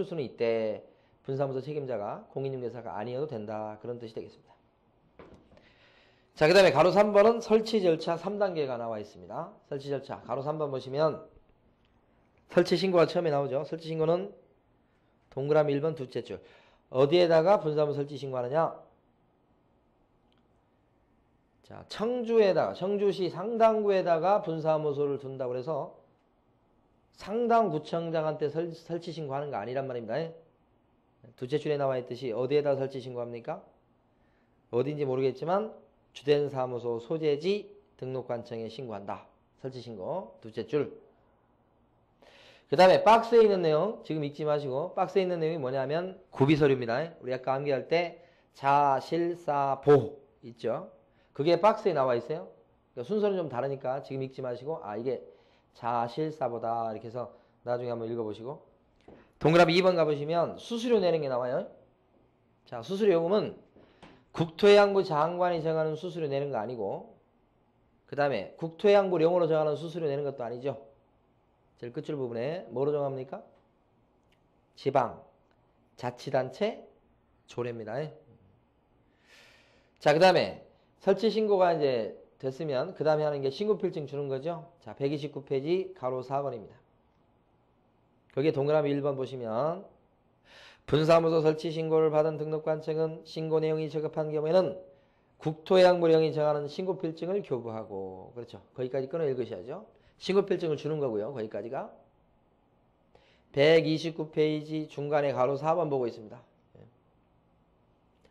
수는 있대. 분사무소 책임자가 공인중개사가 아니어도 된다. 그런 뜻이 되겠습니다. 자, 그 다음에 가로 3번은 설치 절차 3단계가 나와 있습니다. 설치 절차. 가로 3번 보시면 설치 신고가 처음에 나오죠. 설치 신고는 동그라미 1번 둘째 줄. 어디에다가 분사무소 설치 신고하느냐? 자, 청주시 상당구에다가 분사무소를 둔다고 해서 상당구청장한테 설치 신고하는 거 아니란 말입니다. 둘째 줄에 나와 있듯이 어디에다 설치 신고합니까? 어딘지 모르겠지만 주된 사무소 소재지 등록관청에 신고한다. 설치 신고 둘째 줄. 그 다음에 박스에 있는 내용 지금 읽지 마시고 박스에 있는 내용이 뭐냐면 구비서류입니다. 우리 아까 암기할 때 자실사보 있죠. 그게 박스에 나와 있어요. 그러니까 순서는 좀 다르니까 지금 읽지 마시고 이게 자실사보다 이렇게 해서 나중에 한번 읽어보시고 동그라미 2번 가보시면 수수료 내는 게 나와요. 자, 수수료 요금은 국토해양부 장관이 정하는 수수료 내는 거 아니고 그 다음에 국토해양부령으로 정하는 수수료 내는 것도 아니죠. 제일 끝줄 부분에 뭐로 정합니까? 지방, 자치단체, 조례입니다. 자, 그 다음에 설치 신고가 이제 됐으면 그 다음에 하는 게 신고필증 주는 거죠. 자, 129페이지 가로 4번입니다. 거기에 동그라미 1번 보시면 분사무소 설치 신고를 받은 등록관청은 신고 내용이 적합한 경우에는 국토해양부령이 정하는 신고필증을 교부하고 그렇죠. 거기까지 끊어 읽으셔야죠. 신고필증을 주는 거고요. 거기까지가 129페이지 중간에 가로 4번 보고 있습니다.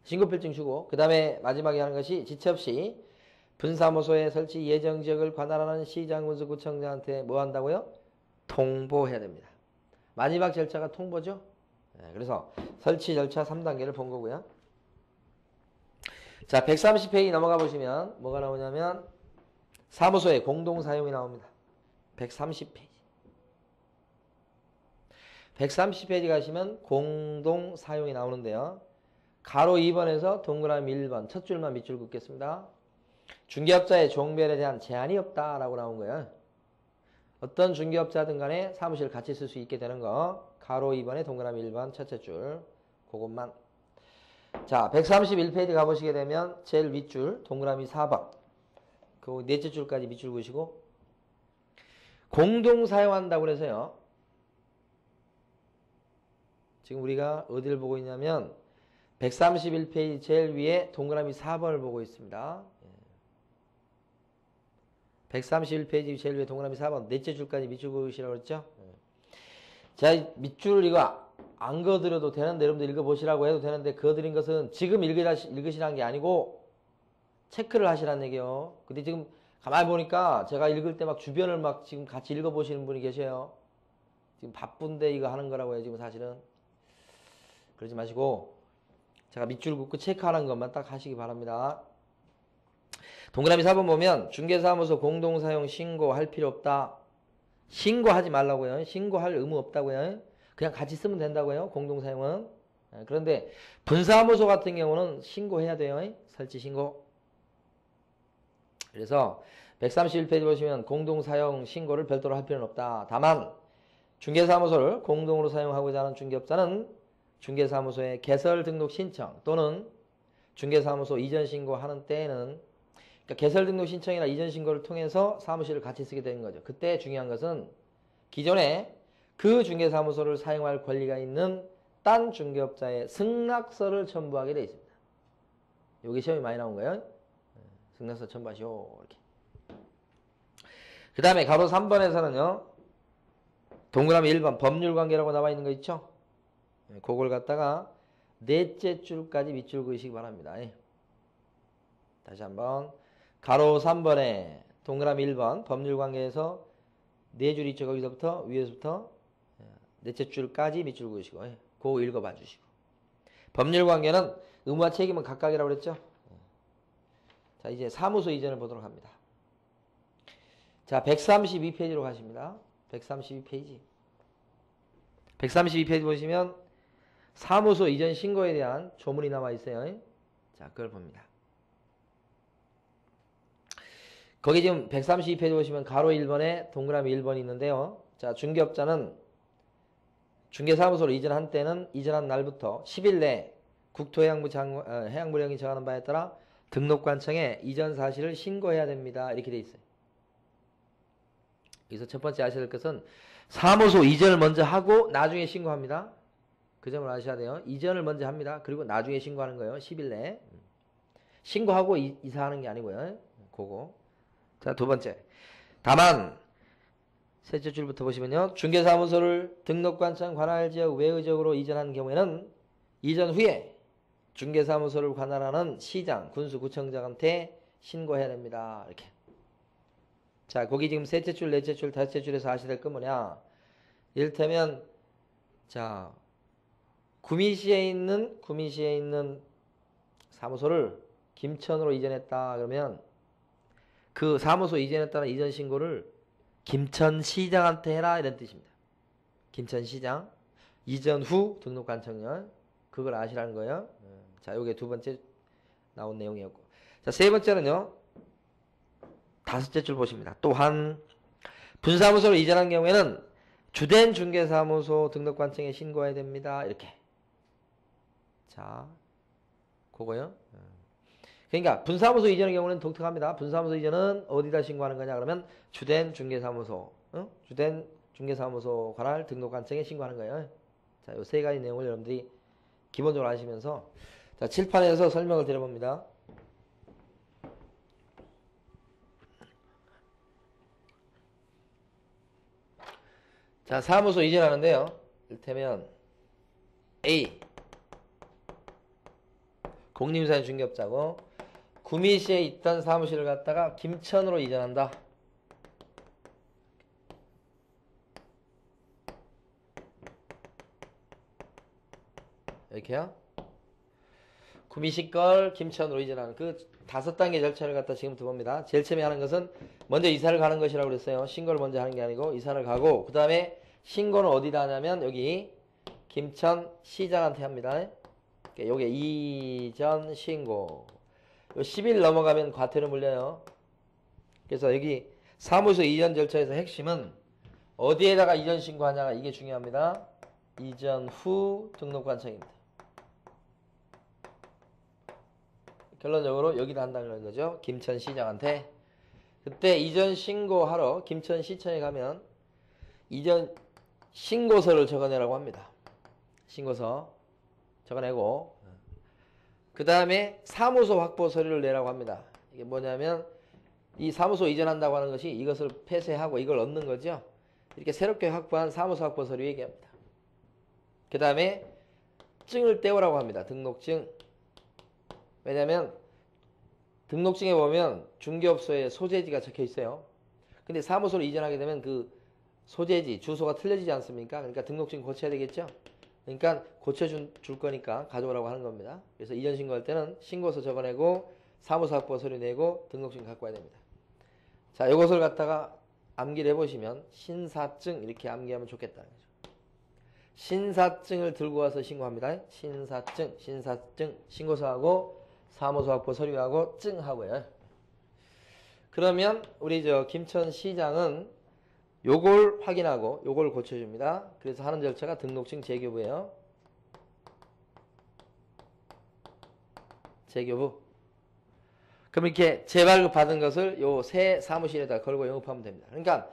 신고필증 주고 그 다음에 마지막에 하는 것이 지체 없이 분사무소의 설치 예정지역을 관할하는 시장군수구청장한테 뭐 한다고요? 통보해야 됩니다. 마지막 절차가 통보죠. 그래서 설치 절차 3단계를 본 거고요. 자, 130페이지 넘어가 보시면 뭐가 나오냐면 사무소의 공동사용이 나옵니다. 130페이지. 130페이지 가시면 공동사용이 나오는데요. 가로 2번에서 동그라미 1번 첫 줄만 밑줄 긋겠습니다. 중개업자의 종별에 대한 제한이 없다라고 나온 거예요. 어떤 중개업자든 간에 사무실을 같이 쓸 수 있게 되는 거. 가로 2번에 동그라미 1번 첫째 줄. 그것만. 자, 131페이지 가보시게 되면 제일 밑줄 동그라미 4번. 그 넷째 줄까지 밑줄 그으시고 공동 사용한다고 그래서요. 지금 우리가 어디를 보고 있냐면 131페이지 제일 위에 동그라미 4번을 보고 있습니다. 131페이지 제일 위에 동그라미 4번 넷째 줄까지 밑줄 그으시라고 그랬죠. 자, 밑줄을 이거 안 그어드려도 되는데 여러분들 읽어보시라고 해도 되는데 그어드린 것은 지금 읽으시라는 게 아니고 체크를 하시라는 얘기예요. 근데 지금 가만히 보니까 제가 읽을 때 막 주변을 막 지금 같이 읽어보시는 분이 계셔요. 지금 바쁜데 이거 하는 거라고 해요. 지금 사실은. 그러지 마시고 제가 밑줄 긋고 체크하는 것만 딱 하시기 바랍니다. 동그라미 4번 보면 중개사무소 공동사용 신고할 필요 없다. 신고하지 말라고요. 신고할 의무 없다고요. 그냥 같이 쓰면 된다고요. 공동사용은. 그런데 분사무소 같은 경우는 신고해야 돼요. 설치 신고. 그래서 131페이지 보시면 공동사용 신고를 별도로 할 필요는 없다. 다만 중개사무소를 공동으로 사용하고자 하는 중개업자는 중개사무소의 개설 등록 신청 또는 중개사무소 이전 신고하는 때에는 그러니까 개설 등록 신청이나 이전 신고를 통해서 사무실을 같이 쓰게 되는 거죠. 그때 중요한 것은 기존에 그 중개사무소를 사용할 권리가 있는 딴 중개업자의 승낙서를 첨부하게 되어 있습니다. 여기 시험이 많이 나온 거예요. 승낙서 첨부하시오. 이렇게. 그 다음에 가로 3번에서는요. 동그라미 1번 법률관계라고 나와 있는 거 있죠. 그걸 갖다가 넷째 줄까지 밑줄 그으시기 바랍니다. 다시 한번 가로 3번에 동그라미 1번 법률관계에서 네 줄 있죠. 거기서부터 위에서부터 넷째 줄까지 밑줄 그으시고 그거 읽어봐 주시고 법률관계는 의무와 책임은 각각이라고 그랬죠. 자, 이제 사무소 이전을 보도록 합니다. 자, 132페이지로 가십니다. 132페이지. 132페이지 보시면 사무소 이전 신고에 대한 조문이 나와 있어요. 자, 그걸 봅니다. 거기 지금 132페이지 보시면 가로 1번에 동그라미 1번이 있는데요. 자, 중개업자는 중개사무소로 이전한 때는 이전한 날부터 10일 내에 해양부령이 정하는 바에 따라 등록관청에 이전 사실을 신고해야 됩니다. 이렇게 돼 있어요. 여기서 첫 번째 아셔야 될 것은 사무소 이전을 먼저 하고 나중에 신고합니다. 그 점을 아셔야 돼요. 이전을 먼저 합니다. 그리고 나중에 신고하는 거예요. 10일 내에. 신고하고 이사하는 게 아니고요. 그거. 자, 두 번째. 다만 셋째 줄부터 보시면요. 중개사무소를 등록관청 관할 지역 외의 지역으로 이전한 경우에는 이전 후에 중개사무소를 관할하는 시장, 군수, 구청장한테 신고해야 됩니다. 이렇게. 자, 거기 지금 셋째 줄, 넷째 줄, 다섯째 줄에서 아셔야 될 건 뭐냐. 이를테면, 자, 구미시에 있는 사무소를 김천으로 이전했다. 그러면 그 사무소 이전했다는 이전 신고를 김천시장한테 해라. 이런 뜻입니다. 김천시장. 이전 후 등록관청은 그걸 아시라는 거예요. 자, 요게 두 번째 나온 내용이었고. 자, 세 번째는요. 다섯째 줄 보십니다. 또한 분사무소를 이전한 경우에는 주된 중개사무소 등록관청에 신고해야 됩니다. 이렇게. 자, 그거요. 그러니까 분사무소 이전의 경우는 독특합니다. 분사무소 이전은 어디다 신고하는 거냐 그러면 주된 중개사무소, 주된 중개사무소 관할 등록관청에 신고하는 거예요. 자, 요 세 가지 내용을 여러분들이 기본적으로 아시면서 자, 칠판에서 설명을 드려봅니다. 자, 사무소 이전하는데요. 이를테면 A 공림사의 중개업자고 구미시에 있던 사무실을 갖다가 김천으로 이전한다. 이렇게요. 구미시 걸 김천으로 이전하는 그 5단계 절차를 갖다 지금부터 봅니다. 제일 처음에 하는 것은 먼저 이사를 가는 것이라고 그랬어요. 신고를 먼저 하는 게 아니고 이사를 가고 그 다음에 신고는 어디다 하냐면 여기 김천시장한테 합니다. 요게 이전 신고. 요 10일 넘어가면 과태료 물려요. 그래서 여기 사무소 이전 절차에서 핵심은 어디에다가 이전 신고하냐가 이게 중요합니다. 이전 후 등록관청입니다. 결론적으로 여기다 한다는 거죠. 김천시장한테. 그때 이전 신고하러 김천시청에 가면 이전 신고서를 적어내라고 합니다. 신고서 적어내고 그 다음에 사무소 확보 서류를 내라고 합니다. 이게 뭐냐면 이 사무소 이전한다고 하는 것이 이것을 폐쇄하고 이걸 얻는 거죠. 이렇게 새롭게 확보한 사무소 확보 서류 얘기합니다. 그 다음에 증을 떼오라고 합니다. 등록증. 왜냐면 등록증에 보면 중개업소에 소재지가 적혀 있어요. 근데 사무소를 이전하게 되면 그 소재지, 주소가 틀려지지 않습니까? 그러니까 등록증 고쳐야 되겠죠? 그러니까 고쳐줄 거니까 가져오라고 하는 겁니다. 그래서 이전 신고할 때는 신고서 적어내고 사무소 확보 서류 내고 등록증 갖고 와야 됩니다. 자, 이것을 갖다가 암기를 해보시면 신사증 이렇게 암기하면 좋겠다는 거죠. 신사증을 들고 와서 신고합니다. 신사증, 신고서하고 사무소 확보 서류하고 증하고요. 그러면 우리 김천시장은 요걸 확인하고 요걸 고쳐줍니다. 그래서 하는 절차가 등록증 재교부예요. 재교부. 그럼 이렇게 재발급 받은 것을 요 새 사무실에다 걸고 영업하면 됩니다. 그러니까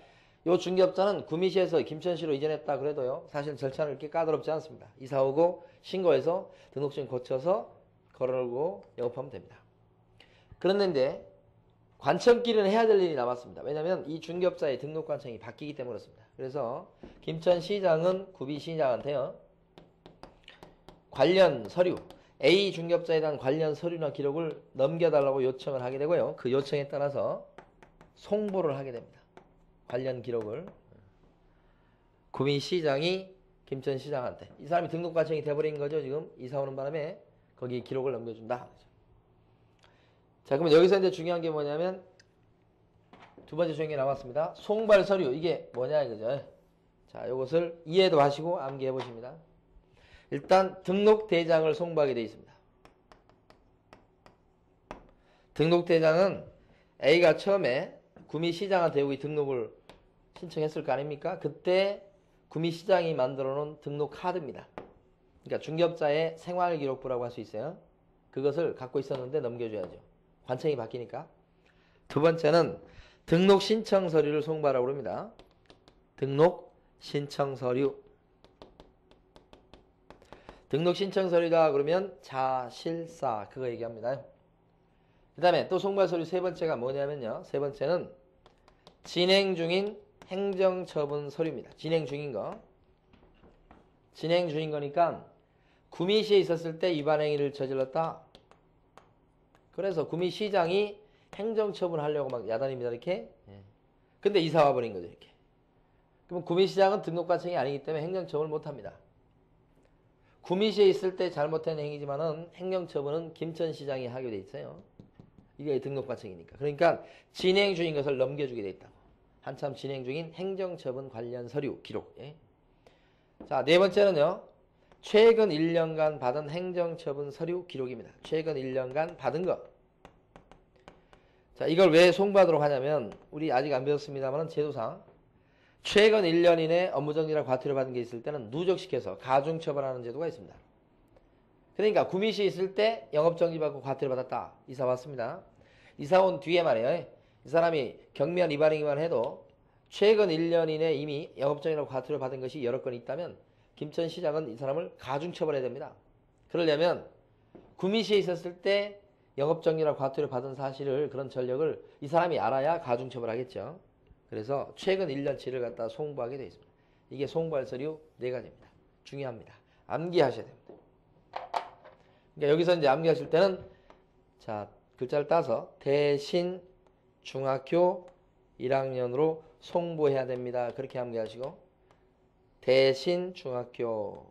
요 중개업자는 구미시에서 김천시로 이전했다 그래도요. 사실 절차는 이렇게 까다롭지 않습니다. 이사 오고 신고해서 등록증 고쳐서 걸어놓고 영업하면 됩니다. 그런데 관청끼리는 해야 될 일이 남았습니다. 왜냐하면 이 중개업자의 등록관청이 바뀌기 때문에 그렇습니다. 그래서 김천시장은 구미시장한테요. 관련 서류, A 중개업자에 대한 관련 서류나 기록을 넘겨달라고 요청을 하게 되고요. 그 요청에 따라서 송부를 하게 됩니다. 관련 기록을. 구미시장이 김천시장한테. 이 사람이 등록관청이 돼버린 거죠. 지금 이사 오는 바람에 거기에 기록을 넘겨준다. 자, 그러면 여기서 이제 중요한 게 뭐냐면 두 번째 중요한 게 남았습니다. 송발 서류. 이게 뭐냐 이거죠. 자, 이것을 이해도 하시고 암기해 보십니다. 일단 등록대장을 송부하게 되어 있습니다. 등록대장은 A가 처음에 구미시장한테 여기 등록을 신청했을 거 아닙니까? 그때 구미시장이 만들어 놓은 등록 카드입니다. 그러니까 중개업자의 생활기록부라고 할 수 있어요. 그것을 갖고 있었는데 넘겨줘야죠. 관청이 바뀌니까. 두 번째는 등록 신청 서류를 송부하라고 합니다. 등록 신청 서류. 등록 신청 서류다 그러면 자실사 그거 얘기합니다. 그 다음에 또 송부할 서류 세 번째가 뭐냐면요. 세 번째는 진행 중인 행정처분 서류입니다. 진행 중인 거. 진행 중인 거니까 구미시에 있었을 때 위반행위를 저질렀다. 그래서 구미시장이 행정처분하려고 막 야단입니다. 이렇게. 근데 이사 와버린 거죠. 이렇게. 그럼 구미시장은 등록관청이 아니기 때문에 행정처분을 못합니다. 구미시에 있을 때 잘못된 행위지만은 행정처분은 김천시장이 하게 돼 있어요. 이게 등록관청이니까. 그러니까 진행 중인 것을 넘겨주게 돼 있다고. 한참 진행 중인 행정처분 관련 서류 기록. 예. 자, 네 번째는요. 최근 1년간 받은 행정처분 서류 기록입니다. 최근 1년간 받은 것. 자, 이걸 왜 송부하도록 하냐면 우리 아직 안 배웠습니다만 제도상 최근 1년 이내 업무정지나 과태료 받은 게 있을 때는 누적시켜서 가중처벌하는 제도가 있습니다. 그러니까 구미시에 있을 때 영업정지 받고 과태료 받았다. 이사 왔습니다. 이사 온 뒤에 말이에요. 이 사람이 경미한 위반행위만 해도 최근 1년 이내 이미 영업정지나 과태료 받은 것이 여러 건 있다면 김천시장은 이 사람을 가중처벌해야 됩니다. 그러려면 구미시에 있었을 때 영업정지나 과태료 받은 사실을 그런 전력을 이 사람이 알아야 가중처벌하겠죠. 그래서 최근 1년치를 갖다 송부하게 되어 있습니다. 이게 송부할 서류 4가지입니다. 중요합니다. 암기하셔야 됩니다. 그러니까 여기서 이제 암기하실 때는 자 글자를 따서 대신 중학교 1학년으로 송부해야 됩니다. 그렇게 암기하시고 대신 중학교